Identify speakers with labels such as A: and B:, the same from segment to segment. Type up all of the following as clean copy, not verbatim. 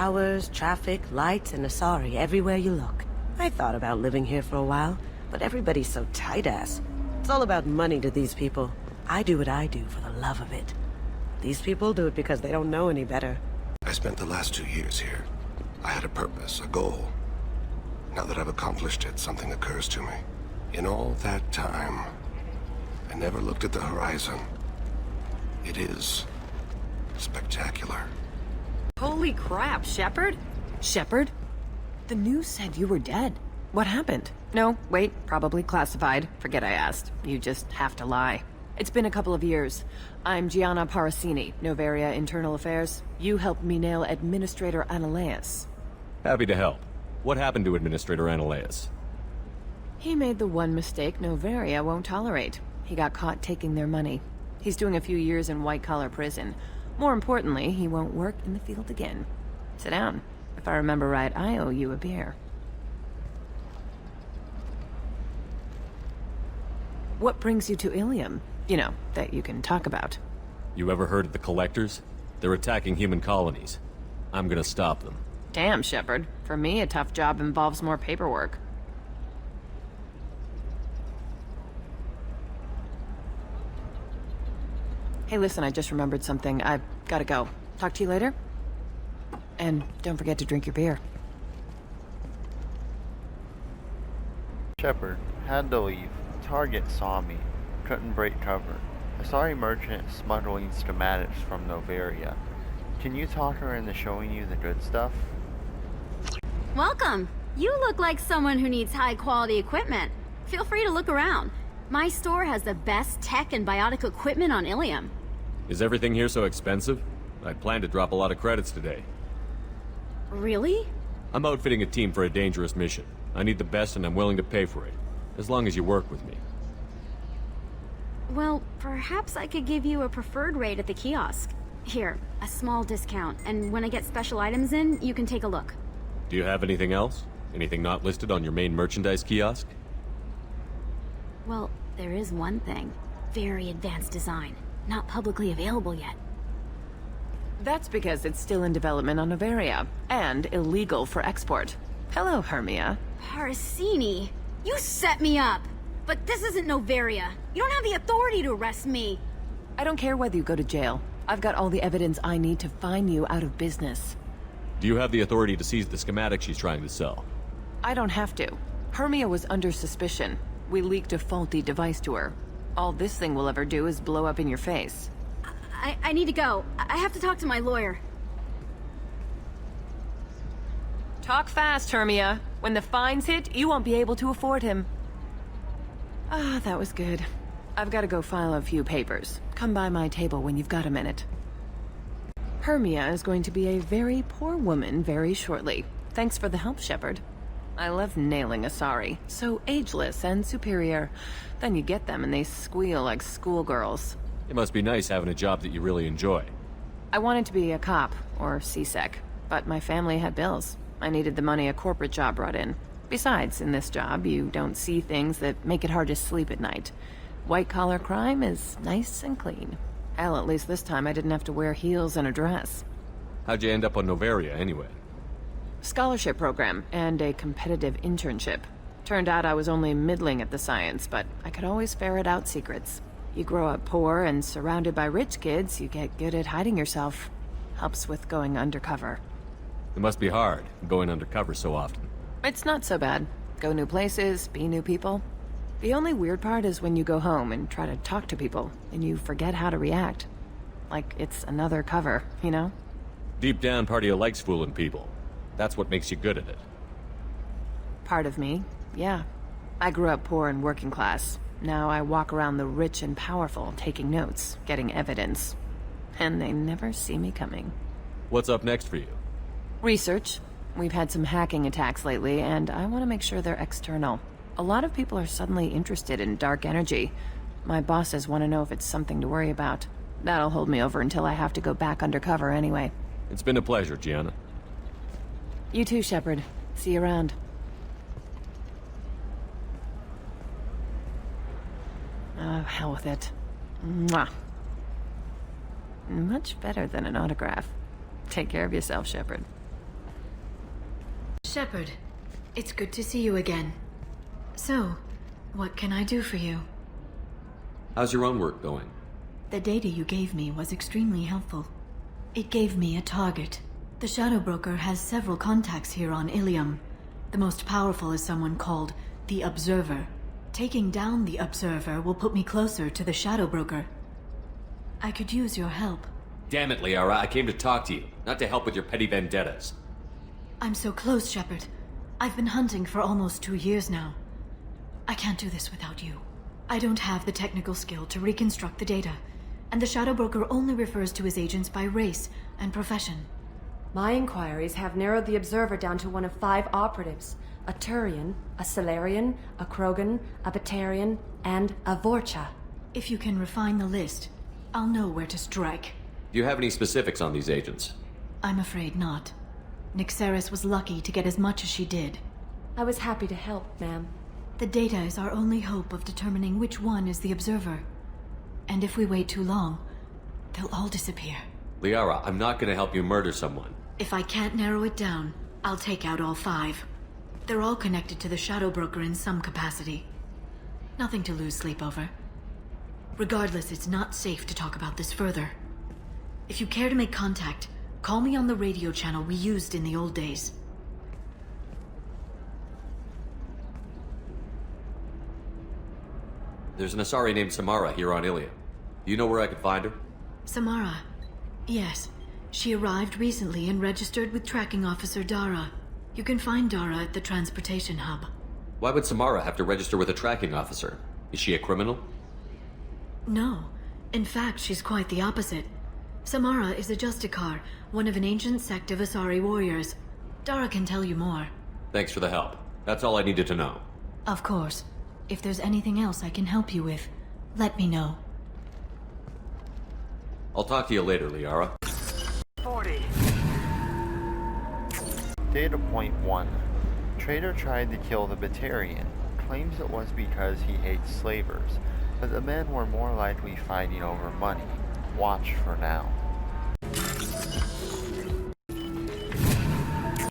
A: towers, traffic, lights, and asari everywhere you look. I thought about living here for a while, but everybody's so tight-ass. It's all about money to these people. I do what I do for the love of it. These people do it because they don't know any better.
B: I spent the last 2 years here. I had a purpose, a goal. Now that I've accomplished it, something occurs to me. In all that time, I never looked at the horizon. It is spectacular.
C: Holy crap, Shepard? Shepard? The news said you were dead. What happened? No, wait, probably classified. Forget I asked. You just have to lie. It's been a couple of years. I'm Gianna Parasini, Novaria Internal Affairs. You helped me nail Administrator Analeus.
D: Happy to help. What happened to Administrator Analeus?
C: He made the one mistake Novaria won't tolerate. He got caught taking their money. He's doing a few years in white-collar prison. More importantly, he won't work in the field again. Sit down. If I remember right, I owe you a beer. What brings you to Illium? You know, that you can talk about.
D: You ever heard of the Collectors? They're attacking human colonies. I'm gonna stop them.
C: Damn, Shepard. For me, a tough job involves more paperwork. Hey, listen, I just remembered something. I've gotta go. Talk to you later? And don't forget to drink your beer.
E: Shepard, had to leave. Target saw me. Couldn't break cover. Asari merchant smuggling schematics from Novaria. Can you talk her into showing you the good stuff?
F: Welcome! You look like someone who needs high-quality equipment. Feel free to look around. My store has the best tech and biotic equipment on Illium.
D: Is everything here so expensive? I plan to drop a lot of credits today.
F: Really?
D: I'm outfitting a team for a dangerous mission. I need the best and I'm willing to pay for it. As long as you work with me.
F: Well, perhaps I could give you a preferred rate at the kiosk. Here, a small discount, and when I get special items in, you can take a look.
D: Do you have anything else? Anything not listed on your main merchandise kiosk?
F: Well, there is one thing. Very advanced design. Not publicly available yet.
C: That's because it's still in development on Novaria, and illegal for export. Hello, Hermia.
F: Parasini, you set me up! But this isn't Novaria. You don't have the authority to arrest me.
C: I don't care whether you go to jail. I've got all the evidence I need to find you out of business.
D: Do you have the authority to seize the schematic she's trying to sell?
C: I don't have to. Hermia was under suspicion. We leaked a faulty device to her. All this thing will ever do is blow up in your face.
F: I need to go. I have to talk to my lawyer.
C: Talk fast, Hermia. When the fines hit, you won't be able to afford him. Ah, that was good. I've got to go file a few papers. Come by my table when you've got a minute. Hermia is going to be a very poor woman very shortly. Thanks for the help, Shepard. I love nailing asari. So ageless and superior. Then you get them and they squeal like schoolgirls.
D: It must be nice having a job that you really enjoy.
C: I wanted to be a cop, or CSEC, but my family had bills. I needed the money a corporate job brought in. Besides, in this job, you don't see things that make it hard to sleep at night. White-collar crime is nice and clean. Hell, at least this time I didn't have to wear heels and a dress.
D: How'd you end up on Novaria, anyway?
C: Scholarship program and a competitive internship. Turned out I was only middling at the science, but I could always ferret out secrets. You grow up poor and surrounded by rich kids, you get good at hiding yourself. Helps with going undercover.
D: It must be hard, going undercover so often.
C: It's not so bad. Go new places, be new people. The only weird part is when you go home and try to talk to people, and you forget how to react. Like it's another cover, you know?
D: Deep down, part of you likes fooling people. That's what makes you good at it.
C: Part of me, yeah. I grew up poor and working class. Now I walk around the rich and powerful, taking notes, getting evidence. And they never see me coming.
D: What's up next for you?
C: Research. We've had some hacking attacks lately, and I want to make sure they're external. A lot of people are suddenly interested in dark energy. My bosses want to know if it's something to worry about. That'll hold me over until I have to go back undercover anyway.
D: It's been a pleasure, Gianna.
C: You too, Shepard. See you around. Oh, hell with it. Mwah. Much better than an autograph. Take care of yourself, Shepard.
G: Shepard, it's good to see you again. So, what can I do for you?
D: How's your own work going?
G: The data you gave me was extremely helpful. It gave me a target. The Shadow Broker has several contacts here on Illium. The most powerful is someone called the Observer. Taking down the Observer will put me closer to the Shadow Broker. I could use your help.
D: Damn it, Liara, I came to talk to you, not to help with your petty vendettas.
G: I'm so close, Shepard. I've been hunting for almost 2 years now. I can't do this without you. I don't have the technical skill to reconstruct the data, and the Shadow Broker only refers to his agents by race and profession.
H: My inquiries have narrowed the Observer down to one of 5 operatives. A Turian, a Salarian, a Krogan, a Batarian, and a Vorcha.
G: If you can refine the list, I'll know where to strike.
D: Do you have any specifics on these agents?
G: I'm afraid not. Nyxeris was lucky to get as much as she did.
H: I was happy to help, ma'am.
G: The data is our only hope of determining which one is the Observer. And if we wait too long, they'll all disappear.
D: Liara, I'm not gonna help you murder someone.
G: If I can't narrow it down, I'll take out all 5. They're all connected to the Shadow Broker in some capacity. Nothing to lose sleep over. Regardless, it's not safe to talk about this further. If you care to make contact, call me on the radio channel we used in the old days.
D: There's an Asari named Samara here on Illium. Do you know where I could find her?
G: Samara. Yes. She arrived recently and registered with Tracking Officer Dara. You can find Dara at the transportation hub.
D: Why would Samara have to register with a tracking officer? Is she a criminal?
G: No. In fact, she's quite the opposite. Samara is a Justicar, one of an ancient sect of Asari warriors. Dara can tell you more.
D: Thanks for the help. That's all I needed to know.
G: Of course. If there's anything else I can help you with, let me know.
D: I'll talk to you later, Liara.
A: 40.
E: Data point 1. Traitor tried to kill the Batarian. Claims it was because he hates slavers, but the men were more likely fighting over money. Watch for now.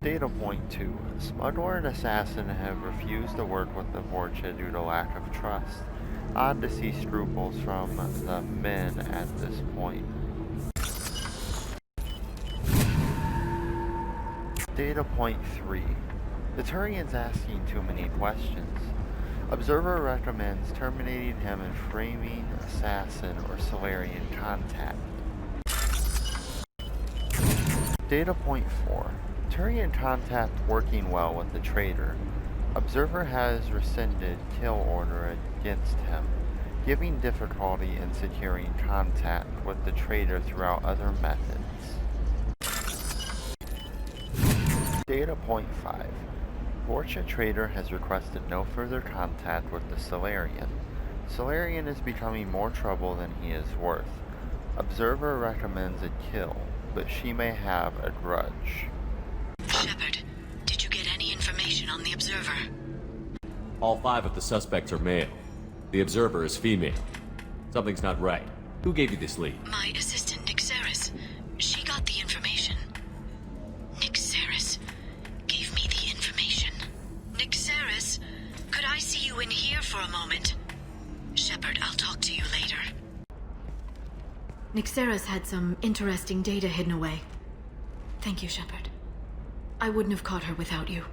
E: Data point 2. Smuggler and assassin have refused to work with the Vorcha due to lack of trust. Odd to see scruples from the men at this point. Data point 3. The Turian's asking too many questions. Observer recommends terminating him and framing assassin or Solarian contact. Data point 4. Turian contact working well with the traitor. Observer has rescinded kill order against him, giving difficulty in securing contact with the traitor throughout other methods. Data point 5. Vorcha Trader has requested no further contact with the Solarian. Solarian is becoming more trouble than he is worth. Observer recommends a kill, but she may have a grudge.
G: Shepard, did you get any information on the Observer?
D: All 5 of the suspects are male. The Observer is female. Something's not right. Who gave you this lead?
G: My assistant, Nyxeris. She got the information. Nyxeris gave me the information. Nyxeris, could I see you in here for a moment? Shepard, I'll talk to you later. Nyxeris had some interesting data hidden away. Thank you, Shepard. I wouldn't have caught her without you.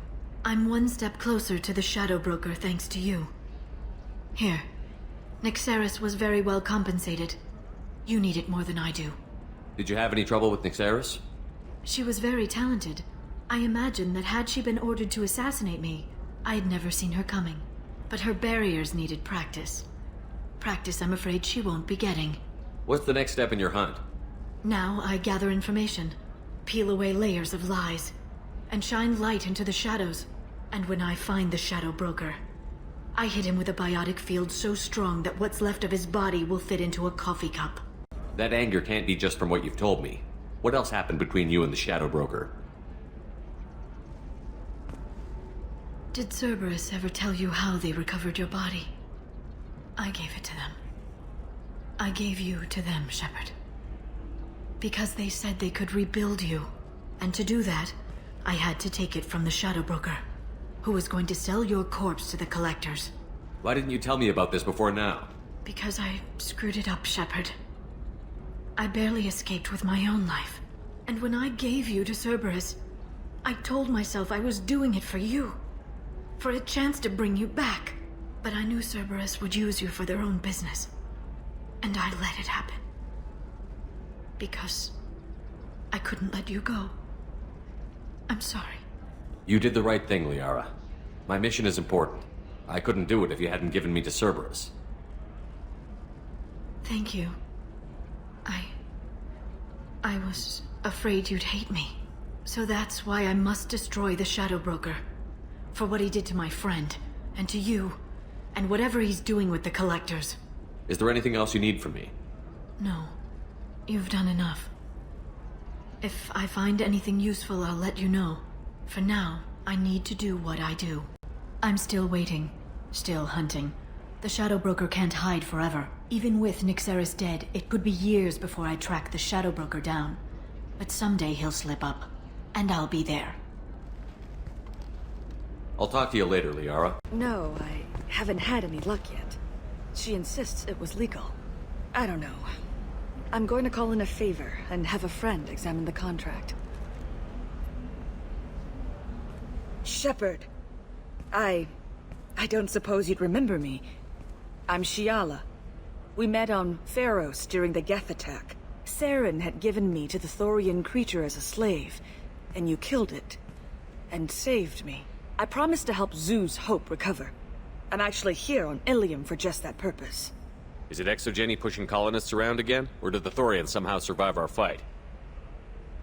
G: I'm one step closer to the Shadow Broker thanks to you. Here. Nyxeris was very well compensated. You need it more than I do.
D: Did you have any trouble with Nyxeris?
G: She was very talented. I imagine that had she been ordered to assassinate me, I had never seen her coming. But her barriers needed practice. Practice I'm afraid she won't be getting.
D: What's the next step in your hunt?
G: Now I gather information, peel away layers of lies, and shine light into the shadows. And when I find the Shadow Broker, I hit him with a biotic field so strong that what's left of his body will fit into a coffee cup.
D: That anger can't be just from what you've told me. What else happened between you and the Shadow Broker?
G: Did Cerberus ever tell you how they recovered your body? I gave it to them. I gave you to them, Shepard. Because they said they could rebuild you. And to do that, I had to take it from the Shadow Broker, who was going to sell your corpse to the collectors.
D: Why didn't you tell me about this before now?
G: Because I screwed it up, Shepard. I barely escaped with my own life. And when I gave you to Cerberus, I told myself I was doing it for you. For a chance to bring you back. But I knew Cerberus would use you for their own business. And I let it happen. Because I couldn't let you go. I'm sorry.
D: You did the right thing, Liara. My mission is important. I couldn't do it if you hadn't given me to Cerberus.
G: Thank you. I was afraid you'd hate me. So that's why I must destroy the Shadow Broker. For what he did to my friend, and to you, and whatever he's doing with the collectors.
D: Is there anything else you need from me?
G: No. You've done enough. If I find anything useful, I'll let you know. For now, I need to do what I do. I'm still waiting. Still hunting. The Shadow Broker can't hide forever. Even with Nyxeris dead, it could be years before I track the Shadow Broker down. But someday he'll slip up. And I'll be there.
D: I'll talk to you later, Liara.
I: No, I haven't had any luck yet. She insists it was legal. I don't know. I'm going to call in a favor and have a friend examine the contract. Shepard. I don't suppose you'd remember me. I'm Shiala. We met on Pharos during the Geth attack. Saren had given me to the Thorian creature as a slave, and you killed it. And saved me. I promised to help Zeus Hope recover. I'm actually here on Illium for just that purpose.
D: Is it Exogeny pushing colonists around again? Or did the Thorians somehow survive our fight?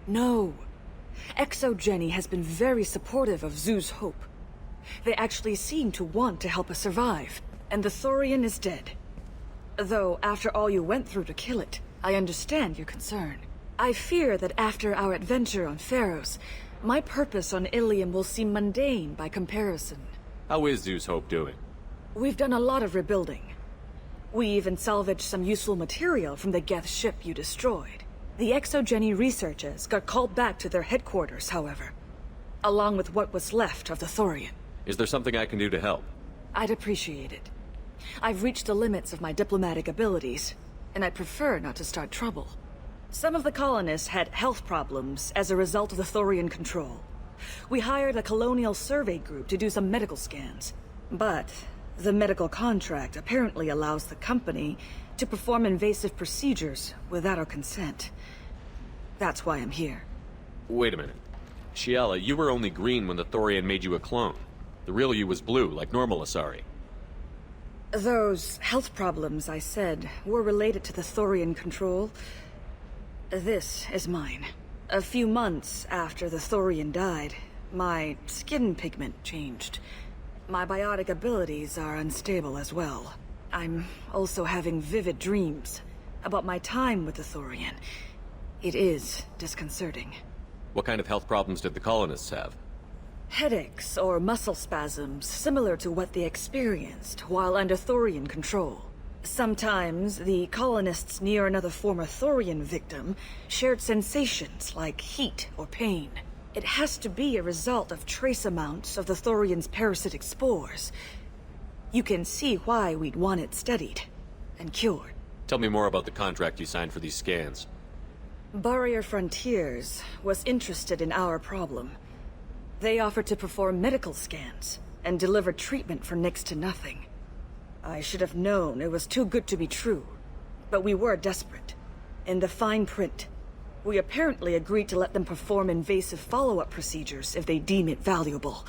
I: No. Exogeny has been very supportive of Zeus Hope. They actually seem to want to help us survive. And the Thorian is dead. Though, after all you went through to kill it, I understand your concern. I fear that after our adventure on Pharos, my purpose on Illium will seem mundane by comparison.
D: How is Zeus Hope doing?
I: We've done a lot of rebuilding. We even salvaged some useful material from the Geth ship you destroyed. The Exogeny researchers got called back to their headquarters, however, along with what was left of the Thorian.
D: Is there something I can do to help?
I: I'd appreciate it. I've reached the limits of my diplomatic abilities, and I'd prefer not to start trouble. Some of the colonists had health problems as a result of the Thorian control. We hired a colonial survey group to do some medical scans. But the medical contract apparently allows the company to perform invasive procedures without our consent. That's why I'm here.
D: Wait a minute. Shiala, you were only green when the Thorian made you a clone. The real you was blue, like normal Asari.
I: Those health problems I said were related to the Thorian control. This is mine. A few months after the Thorian died, my skin pigment changed. My biotic abilities are unstable as well. I'm also having vivid dreams about my time with the Thorian. It is disconcerting.
D: What kind of health problems did the colonists have?
I: Headaches or muscle spasms similar to what they experienced while under Thorian control. Sometimes the colonists near another former Thorian victim shared sensations like heat or pain. It has to be a result of trace amounts of the Thorian's parasitic spores. You can see why we'd want it studied and cured.
D: Tell me more about the contract you signed for these scans.
I: Barrier Frontiers was interested in our problem. They offered to perform medical scans and deliver treatment for next to nothing. I should have known it was too good to be true, but we were desperate. In the fine print, we apparently agreed to let them perform invasive follow-up procedures if they deem it valuable.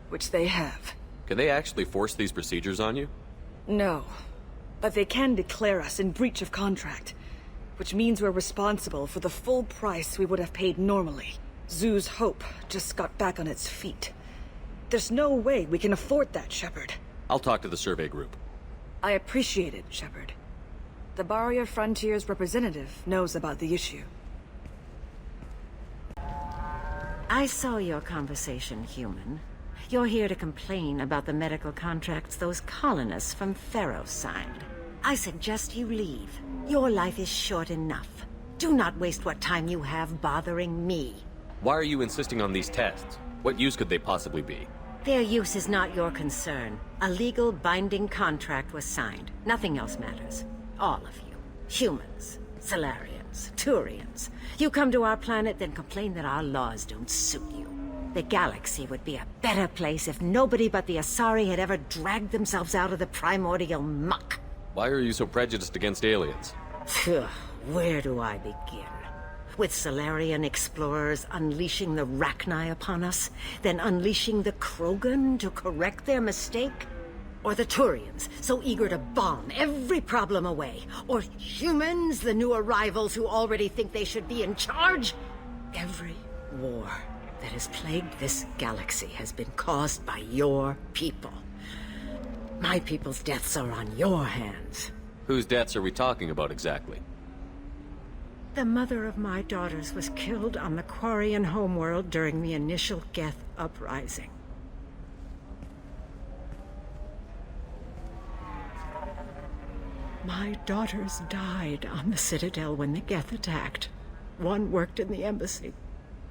I: Which they have.
D: Can they actually force these procedures on you?
I: No, but they can declare us in breach of contract, which means we're responsible for the full price we would have paid normally. Zeus Hope just got back on its feet. There's no way we can afford that, Shepard.
D: I'll talk to the survey group.
I: I appreciate it, Shepard. The Barrier Frontiers representative knows about the issue.
A: I saw your conversation, human. You're here to complain about the medical contracts those colonists from Pharos signed. I suggest you leave. Your life is short enough. Do not waste what time you have bothering me.
D: Why are you insisting on these tests? What use could they possibly be?
J: Their use is not your concern. A legal binding contract was signed. Nothing else matters. All of you. Humans, Solarians, Turians. You come to our planet, then complain that our laws don't suit you. The galaxy would be a better place if nobody but the Asari had ever dragged themselves out of the primordial muck.
D: Why are you so prejudiced against aliens?
J: Phew, where do I begin? With Solarian explorers unleashing the Rachni upon us, then unleashing the Krogan to correct their mistake? Or the Turians, so eager to bomb every problem away? Or humans, the new arrivals who already think they should be in charge? Every war that has plagued this galaxy has been caused by your people. My people's deaths are on your hands.
D: Whose deaths are we talking about exactly?
J: The mother of my daughters was killed on the Quarian homeworld during the initial Geth uprising. My daughters died on the Citadel when the Geth attacked. One worked in the embassy.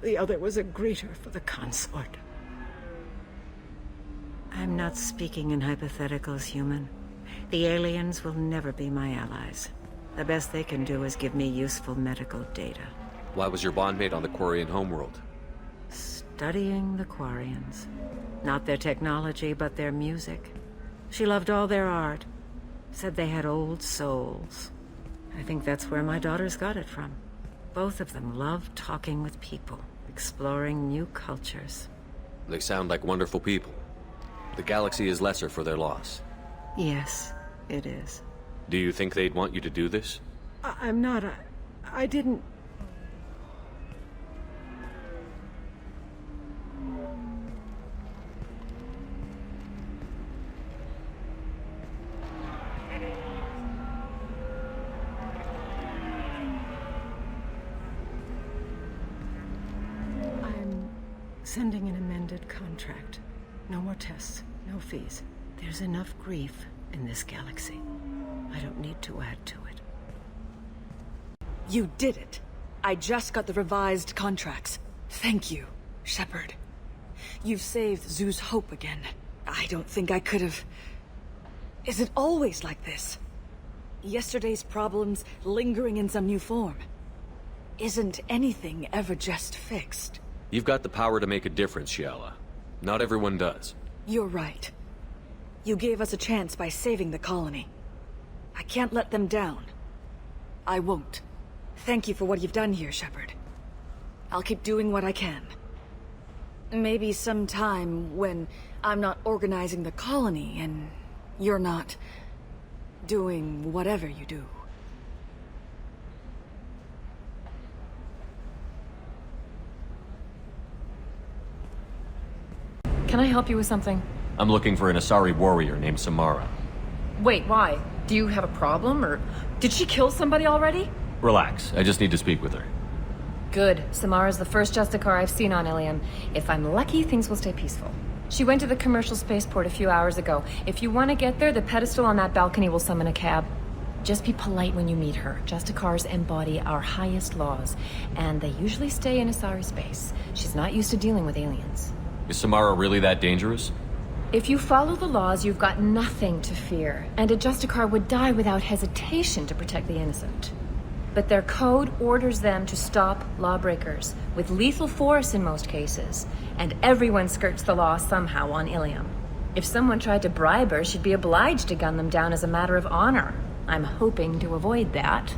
J: The other was a greeter for the consort. I'm not speaking in hypotheticals, human. The aliens will never be my allies. The best they can do is give me useful medical data.
D: Why was your bondmate on the Quarian homeworld?
J: Studying the Quarians. Not their technology, but their music. She loved all their art. Said they had old souls. I think that's where my daughters got it from. Both of them loved talking with people, exploring new cultures.
D: They sound like wonderful people. The galaxy is lesser for their loss.
J: Yes, it is.
D: Do you think they'd want you to do this?
J: I'm not. I didn't... I'm sending an amended contract. No more tests, no fees. There's enough grief in this galaxy. I don't need to add to it.
I: You did it. I just got the revised contracts. Thank you, Shepard. You've saved Zoo's hope again. I don't think I could have... Is it always like this? Yesterday's problems lingering in some new form. Isn't anything ever just fixed?
D: You've got the power to make a difference, Shiala. Not everyone does.
I: You're right. You gave us a chance by saving the colony. I can't let them down. I won't. Thank you for what you've done here, Shepard. I'll keep doing what I can. Maybe sometime when I'm not organizing the colony and you're not doing whatever you do.
C: Can I help you with something?
D: I'm looking for an Asari warrior named Samara.
C: Wait, why? Do you have a problem, or did she kill somebody already?
D: Relax, I just need to speak with her.
K: Good. Samara's the first Justicar I've seen on Illium. If I'm lucky, things will stay peaceful. She went to the commercial spaceport a few hours ago. If you want to get there, the pedestal on that balcony will summon a cab. Just be polite when you meet her. Justicars embody our highest laws, and they usually stay in Asari space. She's not used to dealing with aliens.
D: Is Samara really that dangerous?
K: If you follow the laws, you've got nothing to fear, and a Justicar would die without hesitation to protect the innocent. But their code orders them to stop lawbreakers, with lethal force in most cases, and everyone skirts the law somehow on Illium. If someone tried to bribe her, she'd be obliged to gun them down as a matter of honor. I'm hoping to avoid that.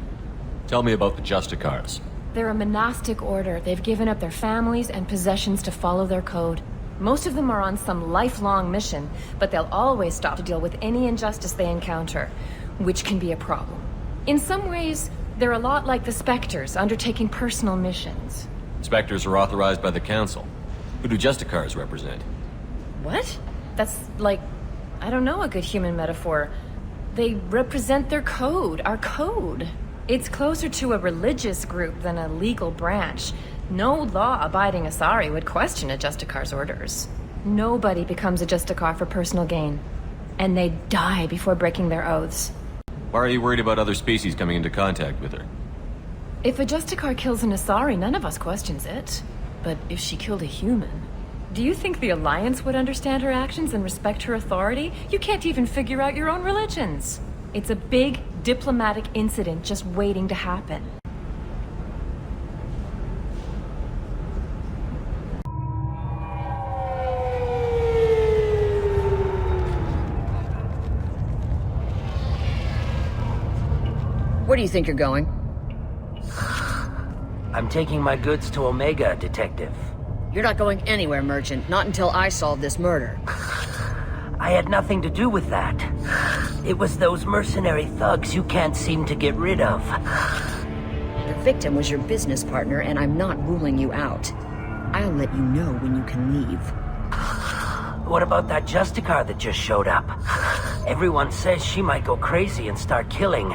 D: Tell me about the Justicars.
K: They're a monastic order. They've given up their families and possessions to follow their code. Most of them are on some lifelong mission, but they'll always stop to deal with any injustice they encounter, which can be a problem. In some ways, they're a lot like the Spectres, undertaking personal missions.
D: Spectres are authorized by the Council. Who do Justicars represent?
K: What? That's like, I don't know, a good human metaphor. They represent their code, our code. It's closer to a religious group than a legal branch. No law-abiding Asari would question a Justicar's orders. Nobody becomes a Justicar for personal gain. And they die before breaking their oaths.
D: Why are you worried about other species coming into contact with her?
K: If a Justicar kills an Asari, none of us questions it. But if she killed a human, do you think the Alliance would understand her actions and respect her authority? You can't even figure out your own religions. It's a big diplomatic incident just waiting to happen.
L: Where do you think you're going?
M: I'm taking my goods to Omega, Detective.
L: You're not going anywhere, Merchant. Not until I solve this murder.
M: I had nothing to do with that. It was those mercenary thugs you can't seem to get rid of.
L: The victim was your business partner, and I'm not ruling you out. I'll let you know when you can leave.
M: What about that Justicar that just showed up? Everyone says she might go crazy and start killing.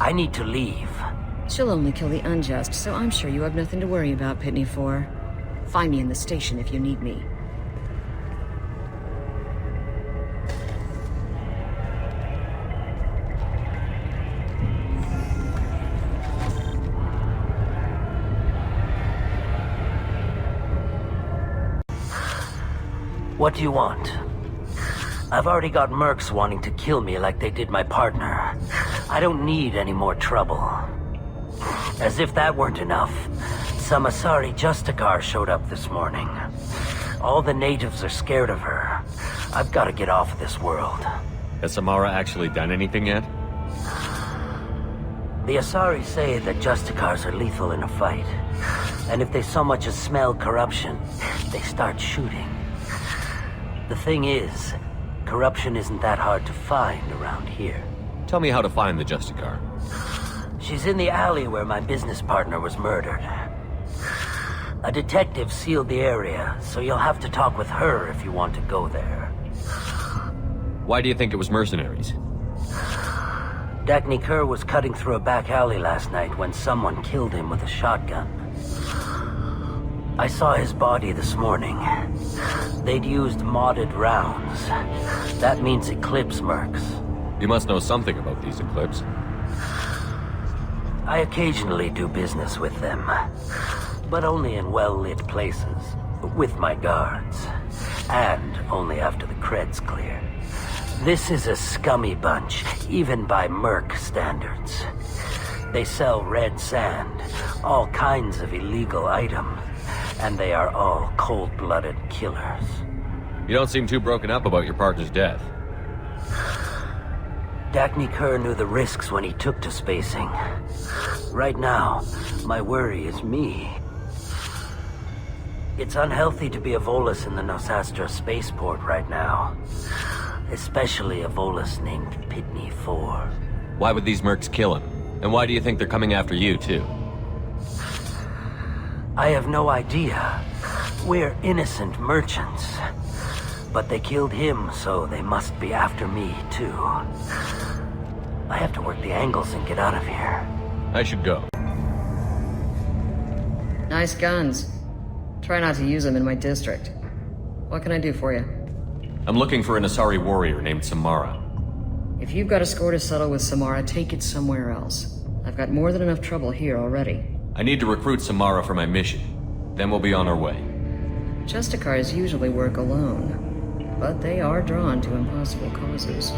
M: I need to leave.
L: She'll only kill the unjust, so I'm sure you have nothing to worry about, Pitney 4. Find me in the station if you need me.
M: What do you want? I've already got mercs wanting to kill me like they did my partner. I don't need any more trouble. As if that weren't enough, some Asari Justicar showed up this morning. All the natives are scared of her. I've got to get off of this world.
D: Has Samara actually done anything yet?
M: The Asari say that Justicars are lethal in a fight. And if they so much as smell corruption, they start shooting. The thing is, corruption isn't that hard to find around here.
D: Tell me how to find the Justicar.
M: She's in the alley where my business partner was murdered. A detective sealed the area, so you'll have to talk with her if you want to go there.
D: Why do you think it was mercenaries?
M: Dagny Kerr was cutting through a back alley last night when someone killed him with a shotgun. I saw his body this morning. They'd used modded rounds. That means Eclipse mercs.
D: You must know something about these Eclipse.
M: I occasionally do business with them, but only in well-lit places, with my guards, and only after the cred's clear. This is a scummy bunch, even by merc standards. They sell red sand, all kinds of illegal items, and they are all cold-blooded killers.
D: You don't seem too broken up about your partner's death.
M: Dagny Kerr knew the risks when he took to spacing. Right now, my worry is me. It's unhealthy to be a Volus in the Nosastra spaceport right now. Especially a Volus named Pitney 4.
D: Why would these mercs kill him? And why do you think they're coming after you, too?
M: I have no idea. We're innocent merchants. But they killed him, so they must be after me, too. I have to work the angles and get out of here.
D: I should go.
L: Nice guns. Try not to use them in my district. What can I do for you?
D: I'm looking for an Asari warrior named Samara.
L: If you've got a score to settle with Samara, take it somewhere else. I've got more than enough trouble here already.
D: I need to recruit Samara for my mission. Then we'll be on our way.
L: Justicars usually work alone, but they are drawn to impossible causes.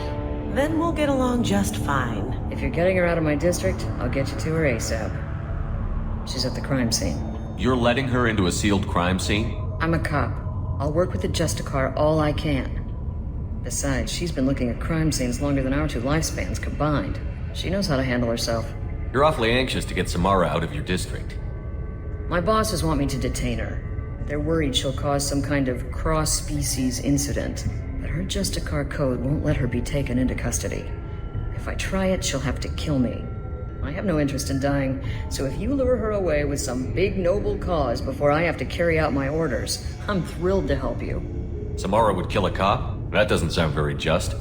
A: Then we'll get along just fine.
L: If you're getting her out of my district, I'll get you to her ASAP. She's at the crime scene.
D: You're letting her into a sealed crime scene?
L: I'm a cop. I'll work with the Justicar all I can. Besides, she's been looking at crime scenes longer than our two lifespans combined. She knows how to handle herself.
D: You're awfully anxious to get Samara out of your district.
L: My bosses want me to detain her. They're worried she'll cause some kind of cross-species incident, but her Justicar code won't let her be taken into custody. If I try it, she'll have to kill me. I have no interest in dying, so if you lure her away with some big noble cause before I have to carry out my orders, I'm thrilled to help you.
D: Samara would kill a cop? That doesn't sound very just.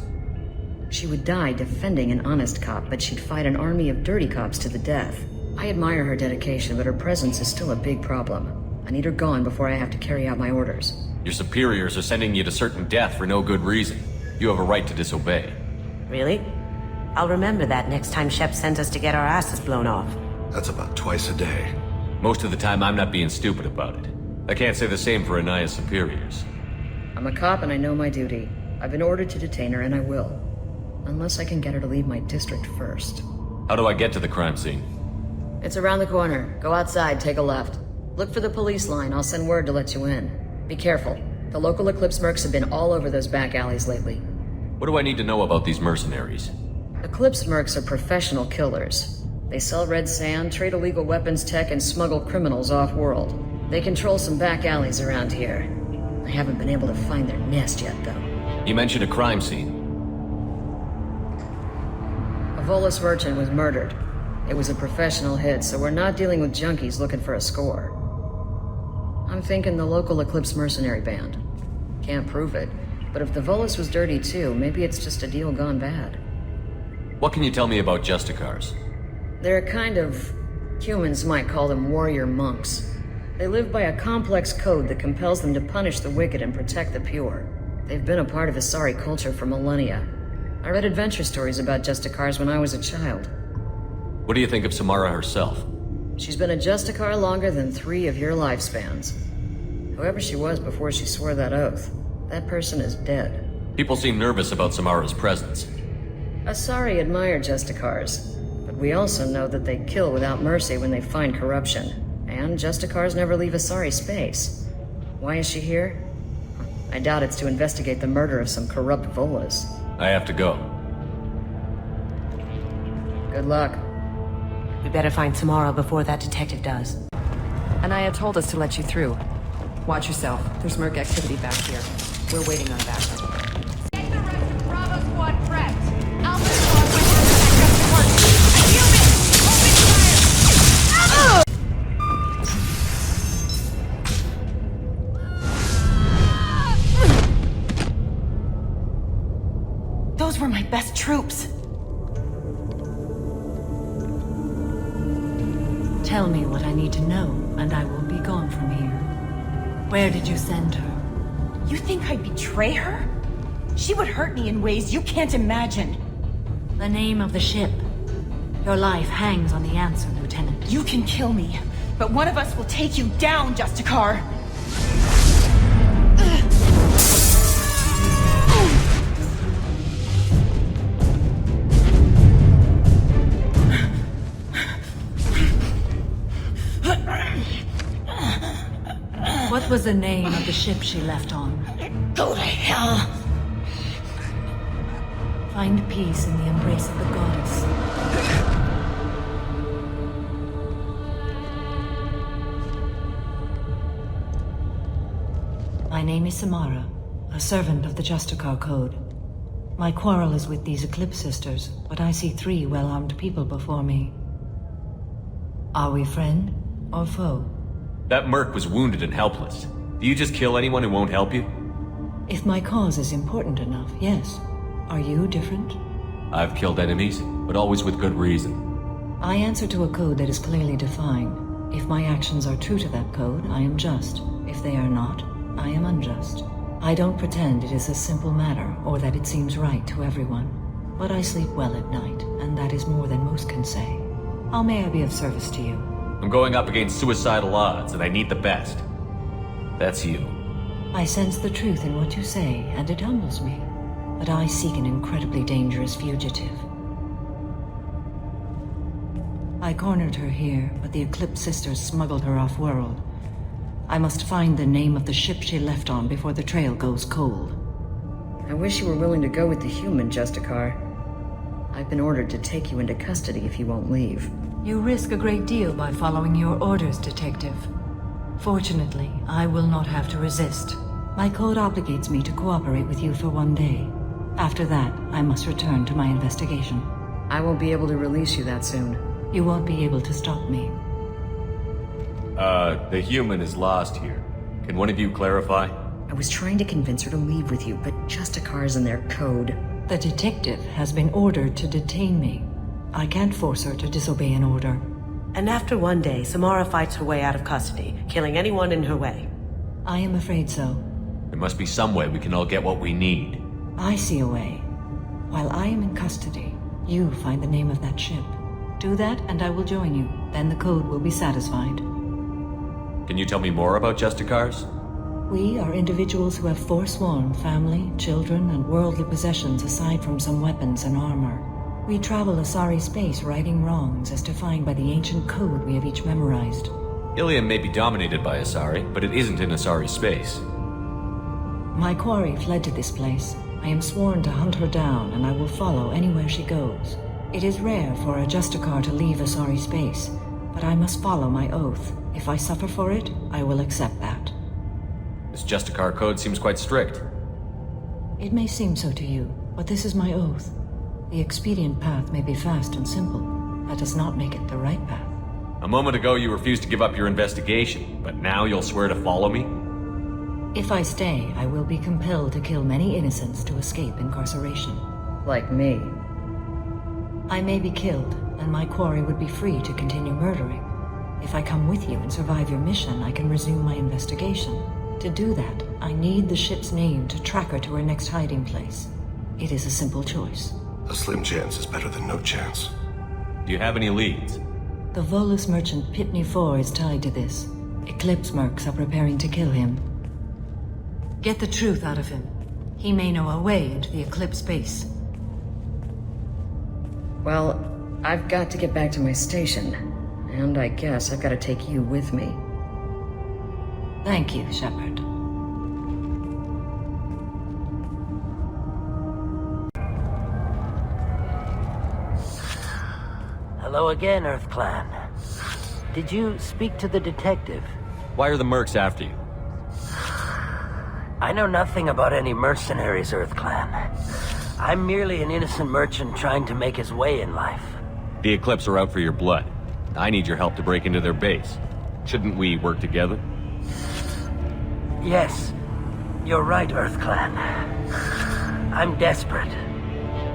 L: She would die defending an honest cop, but she'd fight an army of dirty cops to the death. I admire her dedication, but her presence is still a big problem. I need her gone before I have to carry out my orders.
D: Your superiors are sending you to certain death for no good reason. You have a right to disobey.
A: Really? I'll remember that next time Shep sends us to get our asses blown off.
B: That's about twice a day.
D: Most of the time I'm not being stupid about it. I can't say the same for Anaya's superiors.
L: I'm a cop and I know my duty. I've been ordered to detain her and I will. Unless I can get her to leave my district first.
D: How do I get to the crime scene?
L: It's around the corner. Go outside, take a left. Look for the police line, I'll send word to let you in. Be careful. The local Eclipse mercs have been all over those back alleys lately.
D: What do I need to know about these mercenaries?
L: Eclipse mercs are professional killers. They sell red sand, trade illegal weapons tech, and smuggle criminals off-world. They control some back alleys around here. I haven't been able to find their nest yet, though.
D: You mentioned a crime scene.
L: A Volus merchant was murdered. It was a professional hit, so we're not dealing with junkies looking for a score. I'm thinking the local Eclipse mercenary band. Can't prove it, but if the Volus was dirty too, maybe it's just a deal gone bad.
D: What can you tell me about Justicars?
L: They're a kind of... humans might call them warrior monks. They live by a complex code that compels them to punish the wicked and protect the pure. They've been a part of Asari culture for millennia. I read adventure stories about Justicars when I was a child.
D: What do you think of Samara herself?
L: She's been a Justicar longer than 3 of your lifespans. Whoever she was before she swore that oath, that person is dead.
D: People seem nervous about Samara's presence.
L: Asari admire Justicars, but we also know that they kill without mercy when they find corruption. And Justicars never leave Asari space. Why is she here? I doubt it's to investigate the murder of some corrupt Volas.
D: I have to go.
L: Good luck.
A: We better find Samara before that detective does.
H: Anaya told us to let you through. Watch yourself. There's merc activity back here. We're waiting on backup.
N: Get the rest of Bravo Squad prepped. Alpha Squad went to protect work. A human! Open fire!
A: Those were my best troops. Tell me what I need to know, and I will be gone from here. Where did you send her?
O: You think I'd betray her? She would hurt me in ways you can't imagine.
G: The name of the ship. Your life hangs on the answer, Lieutenant.
O: You can kill me, but one of us will take you down, Justicar.
G: What was the name of the ship she left on?
O: Go to hell.
G: Find peace in the embrace of the goddess. My name is Samara, a servant of the Justicar Code. My quarrel is with these Eclipse sisters, but I see 3 well-armed people before me. Are we friend or foe?
D: That merc was wounded and helpless. Do you just kill anyone who won't help you?
G: If my cause is important enough, yes. Are you different?
D: I've killed enemies, but always with good reason.
G: I answer to a code that is clearly defined. If my actions are true to that code, I am just. If they are not, I am unjust. I don't pretend it is a simple matter, or that it seems right to everyone. But I sleep well at night, and that is more than most can say. How may I be of service to you?
D: I'm going up against suicidal odds, and I need the best. That's you.
G: I sense the truth in what you say, and it humbles me. But I seek an incredibly dangerous fugitive. I cornered her here, but the Eclipse sisters smuggled her off-world. I must find the name of the ship she left on before the trail goes cold.
L: I wish you were willing to go with the human, Justicar. I've been ordered to take you into custody if you won't leave.
G: You risk a great deal by following your orders, Detective. Fortunately, I will not have to resist. My code obligates me to cooperate with you for 1 day. After that, I must return to my investigation.
L: I won't be able to release you that soon.
G: You won't be able to stop me.
D: The human is lost here. Can one of you clarify?
L: I was trying to convince her to leave with you, but Justicar's in their code.
G: The detective has been ordered to detain me. I can't force her to disobey an order.
A: And after 1 day, Samara fights her way out of custody, killing anyone in her way.
G: I am afraid so.
D: There must be some way we can all get what we need.
G: I see a way. While I am in custody, you find the name of that ship. Do that and I will join you. Then the code will be satisfied.
D: Can you tell me more about Justicars?
P: We are individuals who have forsworn family, children, and worldly possessions aside from some weapons and armor. We travel asari space righting wrongs as defined by the ancient code we have each memorized.
D: Illium may be dominated by Asari, but it isn't in Asari space.
P: My quarry fled to this place. I am sworn to hunt her down, and I will follow anywhere she goes. It is rare for a Justicar to leave Asari space, but I must follow my oath. If I suffer for it, I will accept that.
D: This Justicar code seems quite strict.
P: It may seem so to you, but this is my oath. The expedient path may be fast and simple. That does not make it the right path.
D: A moment ago you refused to give up your investigation, but now you'll swear to follow me?
P: If I stay, I will be compelled to kill many innocents to escape incarceration.
L: Like me.
P: I may be killed, and my quarry would be free to continue murdering. If I come with you and survive your mission, I can resume my investigation. To do that, I need the ship's name to track her to her next hiding place. It is a simple choice.
B: A slim chance is better than no chance.
D: Do you have any leads?
P: The Volus merchant Pitney 4 is tied to this. Eclipse mercs are preparing to kill him. Get the truth out of him. He may know a way into the Eclipse base.
L: Well, I've got to get back to my station. And I guess I've got to take you with me.
P: Thank you, Shepard.
M: Hello again, Earth Clan. Did you speak to the detective?
D: Why are the mercs after you?
M: I know nothing about any mercenaries, Earth Clan. I'm merely an innocent merchant trying to make his way in life.
D: The Eclipse are out for your blood. I need your help to break into their base. Shouldn't we work together?
M: Yes, you're right, Earth Clan. I'm desperate.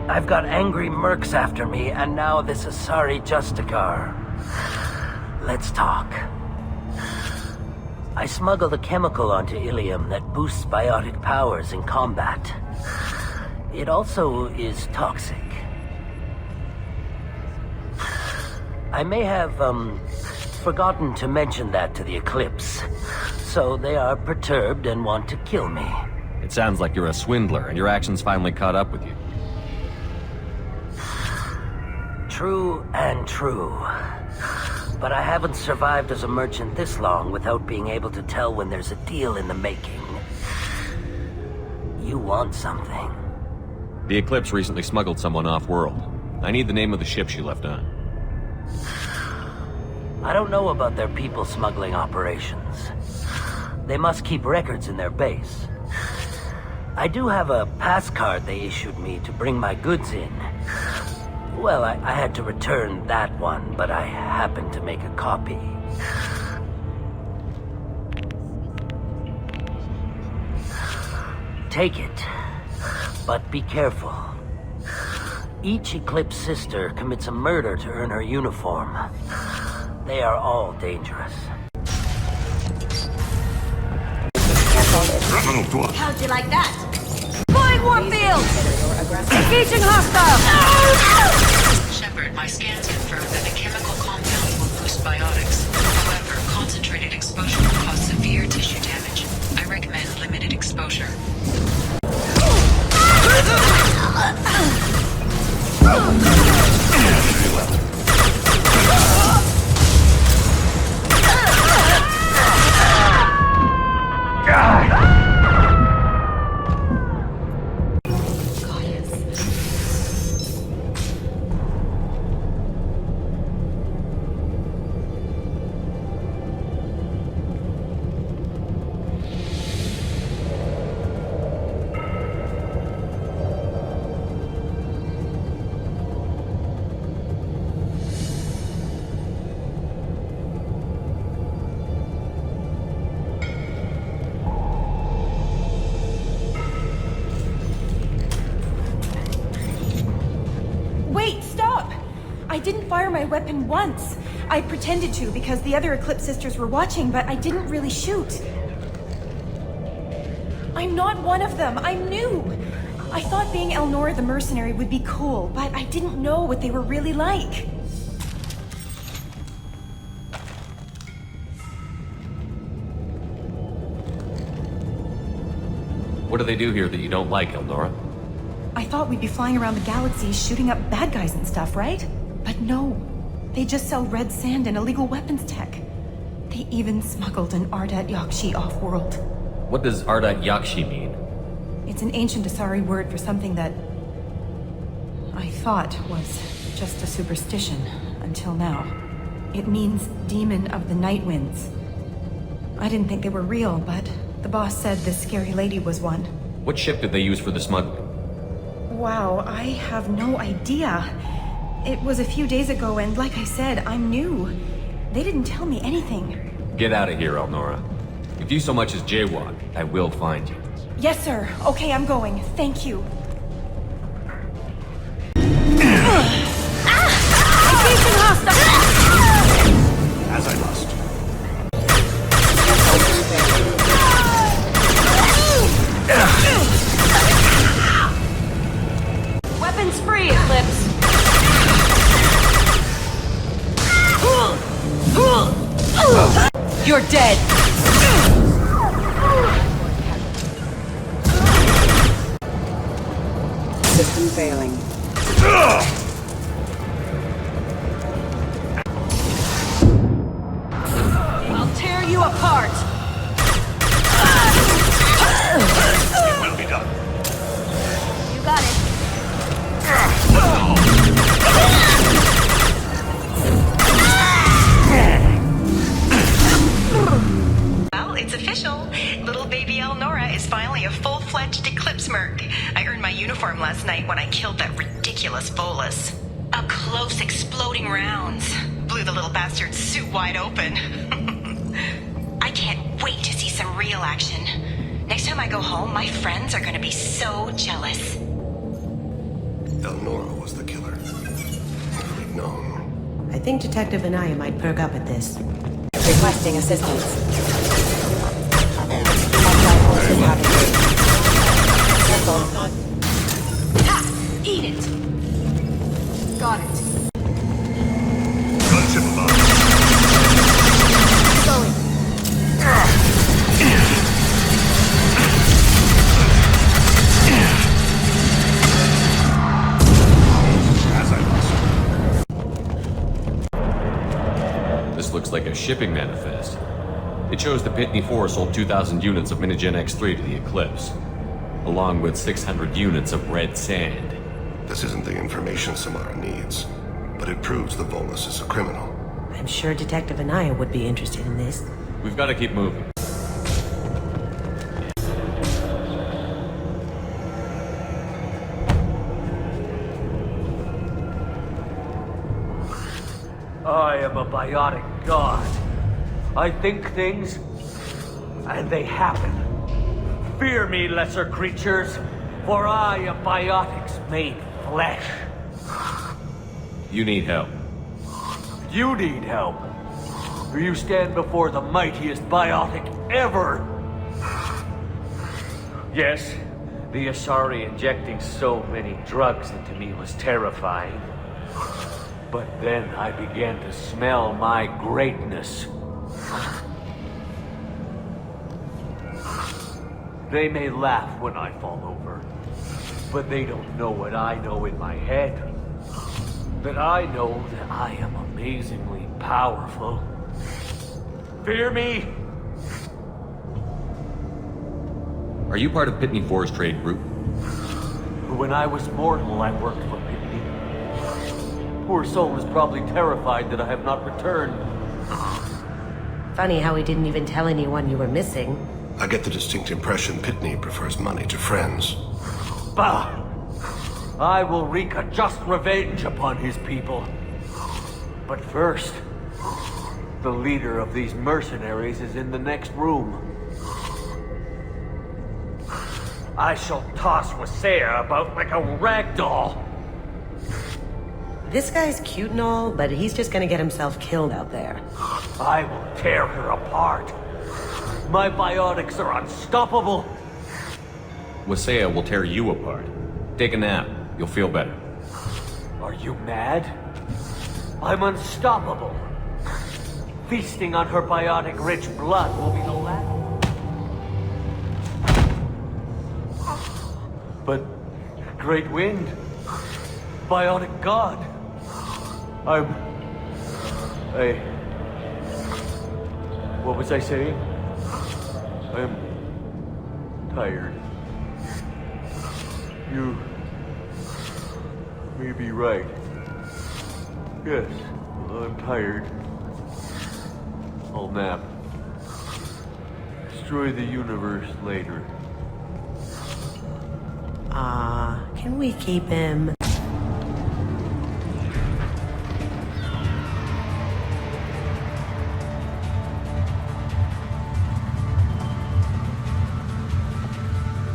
M: I've got angry mercs after me, and now this Asari Justicar. Let's talk. I smuggled a chemical onto Illium that boosts biotic powers in combat. It also is toxic. I may have, forgotten to mention that to the Eclipse, so they are perturbed and want to kill me.
D: It sounds like you're a swindler, and your actions finally caught up with you.
M: True and true. But I haven't survived as a merchant this long without being able to tell when there's a deal in the making. You want something.
D: The Eclipse recently smuggled someone off-world. I need the name of the ship she left on.
M: I don't know about their people smuggling operations. They must keep records in their base. I do have a pass card they issued me to bring my goods in. Well, I had to return that one, but I happened to make a copy. Take it, but be careful. Each Eclipse sister commits a murder to earn her uniform. They are all dangerous.
O: How'd you like that?
H: Flying warfield! Engaging hostile!
Q: Shepard, my scans confirm that the chemical compound will boost biotics. However, concentrated exposure will cause severe tissue damage. I recommend limited exposure.
O: I didn't fire my weapon once. I pretended to because the other Eclipse sisters were watching, but I didn't really shoot. I'm not one of them. I'm new. I thought being Elnora the mercenary would be cool, but I didn't know what they were really like.
D: What do they do here that you don't like, Elnora?
O: I thought we'd be flying around the galaxy shooting up bad guys and stuff, right? But no. They just sell red sand and illegal weapons tech. They even smuggled an Ardat Yakshi off-world.
D: What does Ardat Yakshi mean?
O: It's an ancient Asari word for something that I thought was just a superstition until now. It means demon of the night winds. I didn't think they were real, but the boss said this scary lady was one.
D: What ship did they use for the smuggling?
O: Wow, I have no idea. It was a few days ago, and like I said, I'm new. They didn't tell me anything.
D: Get out of here, Elnora. If you so much as jaywalk, I will find you.
O: Yes, sir. Okay, I'm going. Thank you.
B: As I must.
H: Weapons free, Eclipse. You're dead.
R: System failing.
H: I'll tear you apart.
B: It will be done.
F: You got it.
S: Well, it's official. Little baby Elnora is finally a full-fledged Eclipse merc. I earned my uniform last night when I killed that ridiculous bolus. Up close, exploding rounds. Blew the little bastard's suit wide open. I can't wait to see some real action. Next time I go home, my friends are gonna be so jealous.
B: Elnora was the killer. If we'd known.
A: I think Detective Anaya might perk up at this.
H: Requesting assistance. Ha! Eat it! Got it.
B: Gunship above.
H: Going.
B: As I must.
D: This looks like a shipping manifest. It shows the Pitney 4 sold 2,000 units of Minigen X3 to the Eclipse, along with 600 units of red sand.
B: This isn't the information Samara needs, but it proves the Volus is a criminal.
A: I'm sure Detective Anaya would be interested in this.
D: We've got to keep moving.
M: I am a biotic god. I think things, and they happen. Fear me, lesser creatures, for I am biotics made flesh.
D: You need help.
M: You need help. For you stand before the mightiest biotic ever. Yes, the Asari injecting so many drugs into me was terrifying. But then I began to smell my greatness. They may laugh when I fall over, but they don't know what I know in my head. That I know that I am amazingly powerful. Fear me?
D: Are you part of Pitney 4's trade group?
M: When I was mortal, I worked for Pitney. Poor soul is probably terrified that I have not returned.
A: Funny how he didn't even tell anyone you were missing.
B: I get the distinct impression Pitney prefers money to friends.
M: Bah! I will wreak a just revenge upon his people. But first, the leader of these mercenaries is in the next room. I shall toss Wasea about like a rag doll.
A: This guy's cute and all, but he's just gonna get himself killed out there.
M: I will tear her apart. My biotics are unstoppable.
D: Wasea will tear you apart. Take a nap. You'll feel better.
M: Are you mad? I'm unstoppable. Feasting on her biotic-rich blood will be the last.
R: But Great Wind, Biotic God, what was I saying? I'm tired. You may be right. Yes, I'm tired. I'll nap. Destroy the universe later.
A: Can we keep him?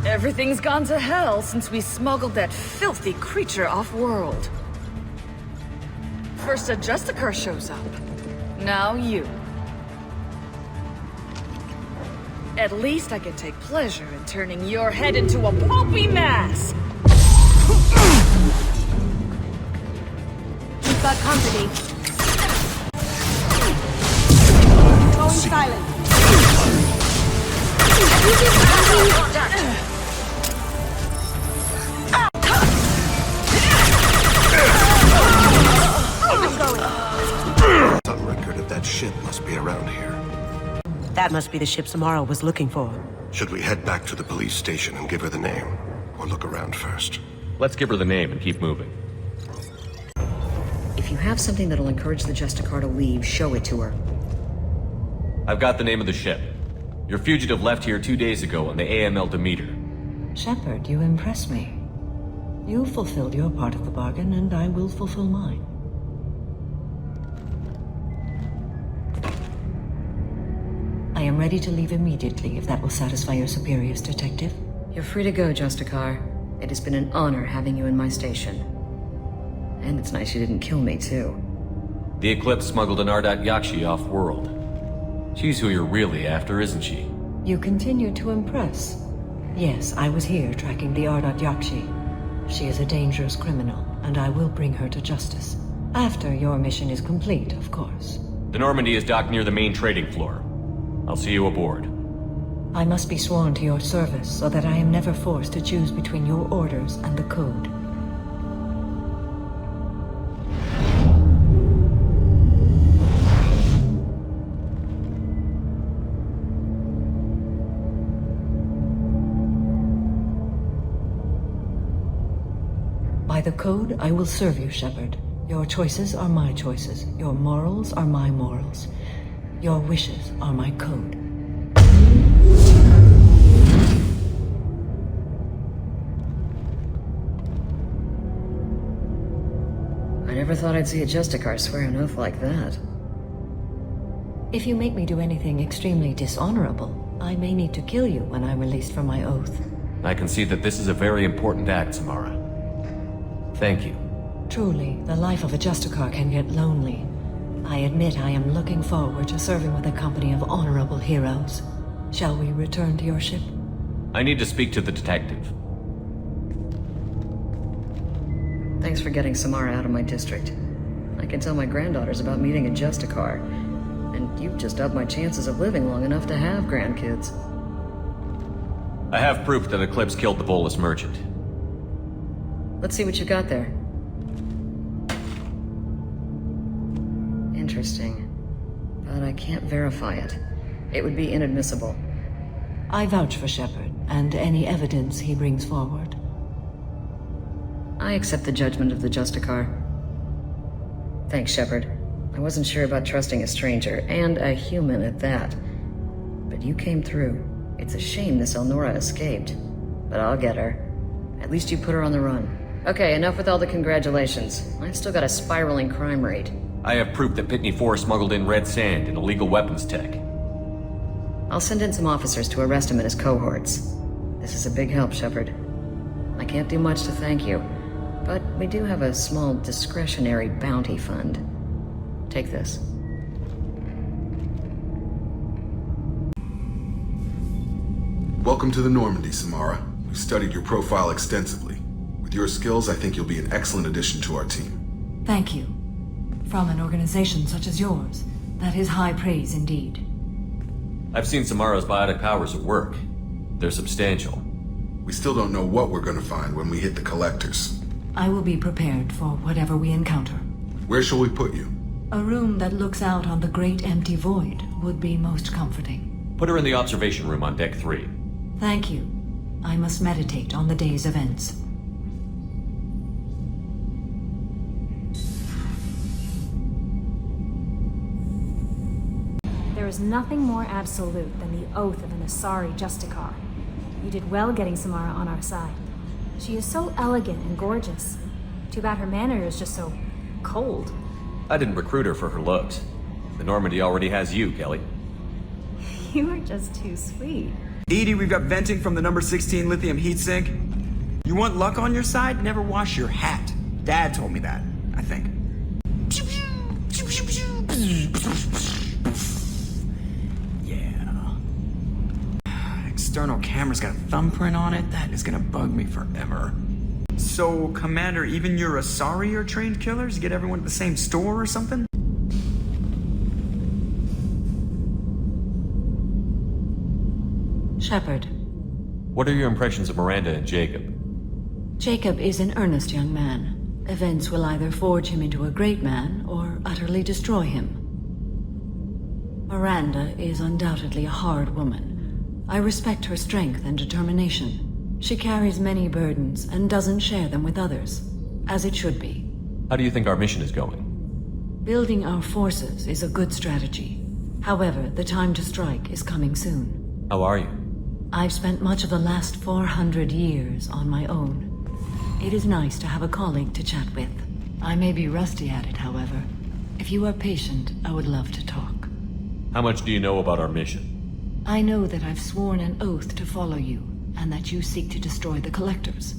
I: Everything's gone to hell since we smuggled that filthy creature off-world. First a Justicar shows up. Now you. At least I can take pleasure in turning your head into a pulpy mass!
H: We've got company. Going silent.
B: On record of that ship must be around here.
A: That must be the ship Samara was looking for.
B: Should we head back to the police station and give her the name? Or look around first?
D: Let's give her the name and keep moving.
L: If you have something that'll encourage the Justicar to leave, show it to her.
D: I've got the name of the ship. Your fugitive left here 2 days ago on the AML Demeter.
P: Shepard, you impress me. You fulfilled your part of the bargain, and I will fulfill mine. I am ready to leave immediately if that will satisfy your superiors, Detective.
L: You're free to go, Justicar. It has been an honor having you in my station. And it's nice you didn't kill me, too.
D: The Eclipse smuggled an Ardat Yakshi off-world. She's who you're really after, isn't she?
P: You continue to impress. Yes, I was here tracking the Ardat Yakshi. She is a dangerous criminal, and I will bring her to justice. After your mission is complete, of course.
D: The Normandy is docked near the main trading floor. I'll see you aboard.
P: I must be sworn to your service so that I am never forced to choose between your orders and the Code. By the Code, I will serve you, Shepard. Your choices are my choices. Your morals are my morals. Your wishes are my code.
L: I never thought I'd see a Justicar swear an oath like that.
P: If you make me do anything extremely dishonorable, I may need to kill you when I'm released from my oath.
D: I can see that this is a very important act, Samara. Thank you.
P: Truly, the life of a Justicar can get lonely. I admit I am looking forward to serving with a company of honorable heroes. Shall we return to your ship?
D: I need to speak to the detective.
L: Thanks for getting Samara out of my district. I can tell my granddaughters about meeting a Justicar, and you've just upped my chances of living long enough to have grandkids.
D: I have proof that Eclipse killed the Volus merchant.
L: Let's see what you got there. Interesting. But I can't verify it. It would be inadmissible.
P: I vouch for Shepard, and any evidence he brings forward.
L: I accept the judgment of the Justicar. Thanks, Shepard. I wasn't sure about trusting a stranger, and a human at that. But you came through. It's a shame this Elnora escaped. But I'll get her. At least you put her on the run. Okay, enough with all the congratulations. I've still got a spiraling crime rate.
D: I have proof that Pitney 4 smuggled in red sand and illegal weapons tech.
L: I'll send in some officers to arrest him and his cohorts. This is a big help, Shepard. I can't do much to thank you, but we do have a small discretionary bounty fund. Take this.
T: Welcome to the Normandy, Samara. We've studied your profile extensively. With your skills, I think you'll be an excellent addition to our team.
P: Thank you. From an organization such as yours, that is high praise indeed.
D: I've seen Samara's biotic powers at work. They're substantial.
T: We still don't know what we're gonna find when we hit the collectors.
P: I will be prepared for whatever we encounter.
T: Where shall we put you?
P: A room that looks out on the great empty void would be most comforting.
D: Put her in the observation room on deck 3.
P: Thank you. I must meditate on the day's events.
K: There is nothing more absolute than the oath of an Asari Justicar. You did well getting Samara on our side. She is so elegant and gorgeous. Too bad her manner is just so cold.
D: I didn't recruit her for her looks. The Normandy already has you, Kelly.
K: You are just too sweet.
U: Edie, we've got venting from the number 16 lithium heatsink. You want luck on your side? Never wash your hat. Dad told me that, I think. Yeah. External camera's got a thumbprint on it. That is gonna bug me forever. So, Commander, even your Asari are trained killers? Get everyone at the same store or something?
P: Shepard.
D: What are your impressions of Miranda and Jacob?
P: Jacob is an earnest young man. Events will either forge him into a great man or utterly destroy him. Miranda is undoubtedly a hard woman. I respect her strength and determination. She carries many burdens and doesn't share them with others, as it should be.
D: How do you think our mission is going?
P: Building our forces is a good strategy. However, the time to strike is coming soon.
D: How are you?
P: I've spent much of the last 400 years on my own. It is nice to have a colleague to chat with. I may be rusty at it, however. If you are patient, I would love to talk.
D: How much do you know about our mission?
P: I know that I've sworn an oath to follow you, and that you seek to destroy the Collectors.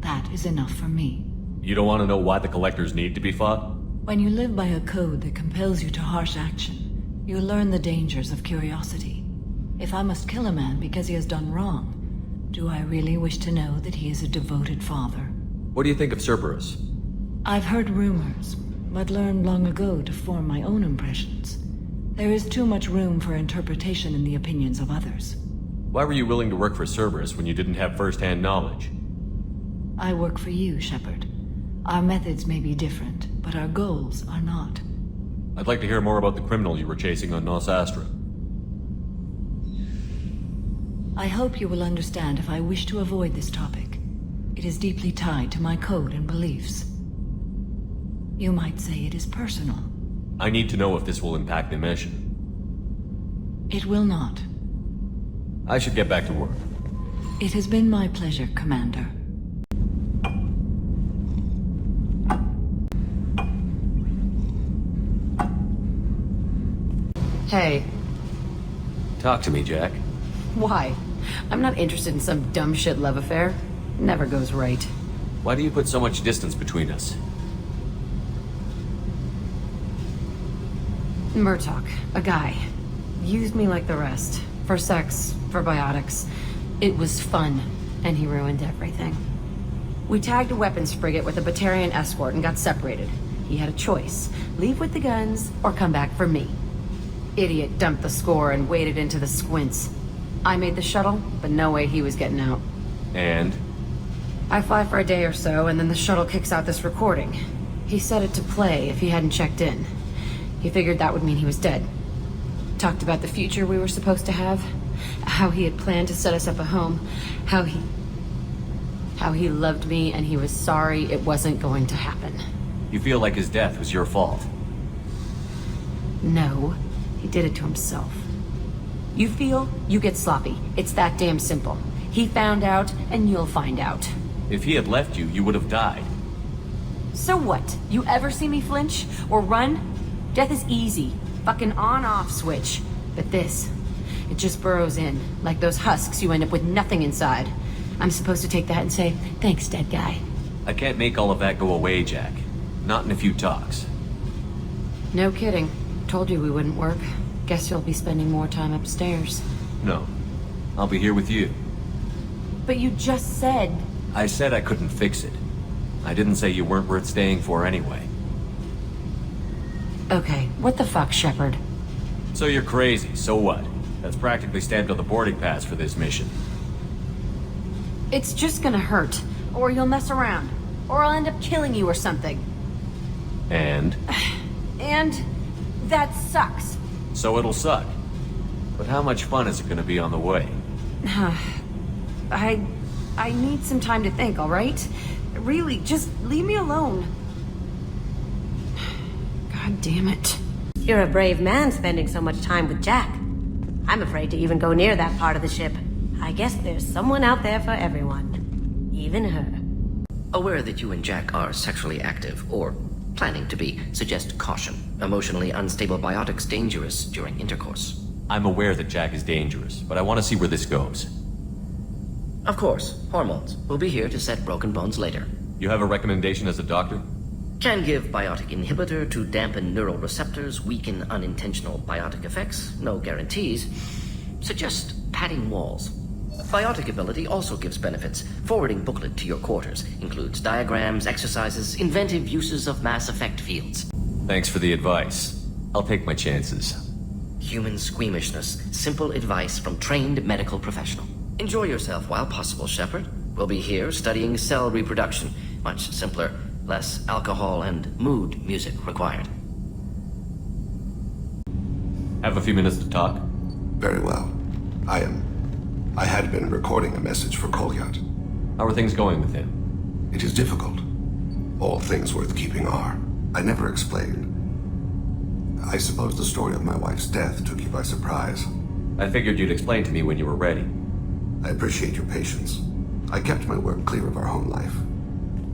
P: That is enough for me.
D: You don't want to know why the Collectors need to be fought?
P: When you live by a code that compels you to harsh action, you learn the dangers of curiosity. If I must kill a man because he has done wrong, do I really wish to know that he is a devoted father?
D: What do you think of Cerberus?
P: I've heard rumors, but learned long ago to form my own impressions. There is too much room for interpretation in the opinions of others.
D: Why were you willing to work for Cerberus when you didn't have first-hand knowledge?
P: I work for you, Shepard. Our methods may be different, but our goals are not.
D: I'd like to hear more about the criminal you were chasing on Nos Astra.
P: I hope you will understand if I wish to avoid this topic. It is deeply tied to my code and beliefs. You might say it is personal.
D: I need to know if this will impact the mission.
P: It will not.
D: I should get back to work.
P: It has been my pleasure, Commander.
C: Hey.
D: Talk to me, Jack.
C: Why? I'm not interested in some dumb shit love affair. Never goes right.
D: Why do you put so much distance between us?
C: Murtaugh, a guy. Used me like the rest. For sex, for biotics. It was fun, and he ruined everything. We tagged a weapons frigate with a Batarian escort and got separated. He had a choice. Leave with the guns, or come back for me. Idiot dumped the score and waded into the squints. I made the shuttle, but no way he was getting out.
D: And?
C: I fly for a day or so, and then the shuttle kicks out this recording. He set it to play if he hadn't checked in. He figured that would mean he was dead. Talked about the future we were supposed to have. How he had planned to set us up a home. How he loved me and he was sorry it wasn't going to happen.
D: You feel like his death was your fault?
C: No, he did it to himself. You feel, you get sloppy. It's that damn simple. He found out, and you'll find out.
D: If he had left you, you would have died.
C: So what? You ever see me flinch? Or run? Death is easy. Fucking on-off switch. But this, it just burrows in. Like those husks, you end up with nothing inside. I'm supposed to take that and say, thanks, dead guy.
D: I can't make all of that go away, Jack. Not in a few talks.
C: No kidding. Told you we wouldn't work. Guess you'll be spending more time upstairs.
D: No. I'll be here with you.
C: But you just said...
D: I said I couldn't fix it. I didn't say you weren't worth staying for anyway.
C: Okay, what the fuck, Shepard?
D: So you're crazy, so what? That's practically stamped on the boarding pass for this mission.
F: It's just gonna hurt. Or you'll mess around. Or I'll end up killing you or something.
D: And?
F: And that sucks.
D: So it'll suck. But how much fun is it gonna be on the way?
F: I need some time to think, alright? Really, just leave me alone. God damn it.
A: You're a brave man spending so much time with Jack. I'm afraid to even go near that part of the ship. I guess there's someone out there for everyone. Even her.
E: Aware that you and Jack are sexually active, or planning to be, suggest caution. Emotionally unstable biotics dangerous during intercourse.
D: I'm aware that Jack is dangerous, but I want to see where this goes.
E: Of course, hormones. We'll be here to set broken bones later.
D: You have a recommendation as a doctor?
E: Can give biotic inhibitor to dampen neural receptors, weaken unintentional biotic effects. No guarantees. Suggest padding walls. Biotic ability also gives benefits. Forwarding booklet to your quarters. Includes diagrams, exercises, inventive uses of mass effect fields.
D: Thanks for the advice. I'll take my chances.
E: Human squeamishness. Simple advice from trained medical professional. Enjoy yourself while possible, Shepard. We'll be here studying cell reproduction. Much simpler, less alcohol and mood music required.
D: Have a few minutes to talk?
B: Very well. I had been recording a message for Kolyat.
D: How are things going with him?
B: It is difficult. All things worth keeping are. I never explained. I suppose the story of my wife's death took you by surprise.
D: I figured you'd explain to me when you were ready.
B: I appreciate your patience. I kept my work clear of our home life.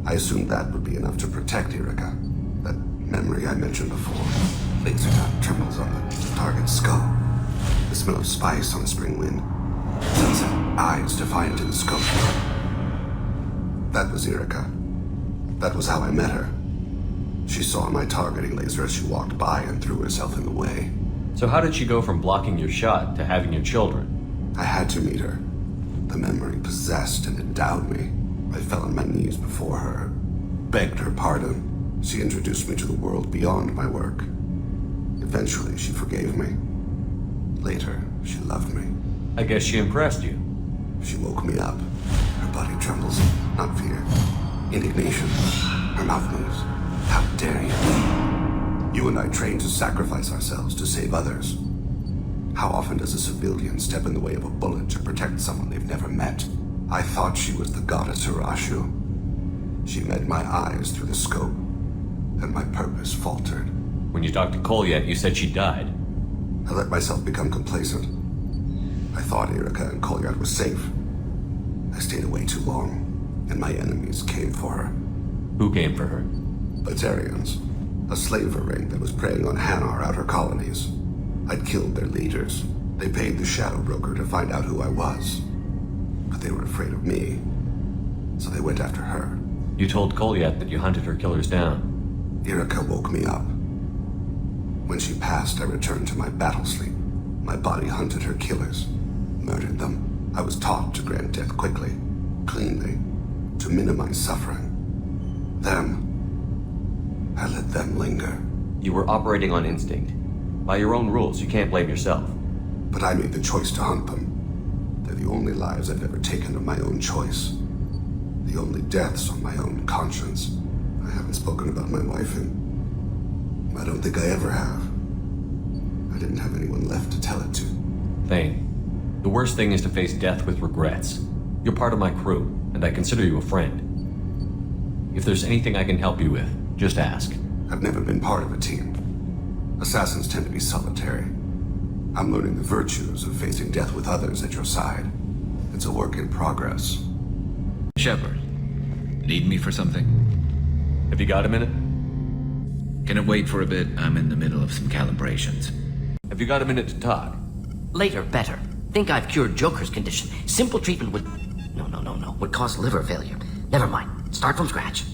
B: I assumed that would be enough to protect Erica. That memory I mentioned before. Laser dot trembles on the target's skull. The smell of spice on a spring wind. Sunset eyes defiant in the scope. That was Erica. That was how I met her. She saw my targeting laser as she walked by and threw herself in the way.
D: So how did she go from blocking your shot to having your children?
B: I had to meet her. The memory possessed and endowed me. I fell on my knees before her, begged her pardon. She introduced me to the world beyond my work. Eventually, she forgave me. Later, she loved me.
D: I guess she impressed you.
B: She woke me up. Her body trembles, not fear. Indignation. Her mouth moves. How dare you? You and I trained to sacrifice ourselves to save others. How often does a civilian step in the way of a bullet to protect someone they've never met? I thought she was the goddess Hirashu. She met my eyes through the scope, and my purpose faltered.
D: When you talked to Kolyat, you said she died.
B: I let myself become complacent. I thought Erica and Kolyat were safe. I stayed away too long, and my enemies came for her.
D: Who came for her?
B: Batarians. A slaver ring that was preying on Hanar outer colonies. I'd killed their leaders. They paid the shadow broker to find out who I was. But they were afraid of me, so they went after her.
D: You told Kolyat that you hunted her killers down.
B: Erica woke me up. When she passed, I returned to my battle sleep. My body hunted her killers, murdered them. I was taught to grant death quickly, cleanly, to minimize suffering. I let them linger.
D: You were operating on instinct. By your own rules, you can't blame yourself.
B: But I made the choice to hunt them. They're the only lives I've ever taken of my own choice. The only deaths on my own conscience. I haven't spoken about my wife and I don't think I ever have. I didn't have anyone left to tell it to.
D: Thane, the worst thing is to face death with regrets. You're part of my crew, and I consider you a friend. If there's anything I can help you with, just ask.
B: I've never been part of a team. Assassins tend to be solitary. I'm learning the virtues of facing death with others at your side. It's a work in progress.
V: Shepard, need me for something?
D: Have you got a minute?
V: Can it wait for a bit? I'm in the middle of some calibrations.
D: Have you got a minute to talk?
E: Later, better. Think I've cured Joker's condition. Simple treatment would... No. Would cause liver failure. Never mind. Start from scratch.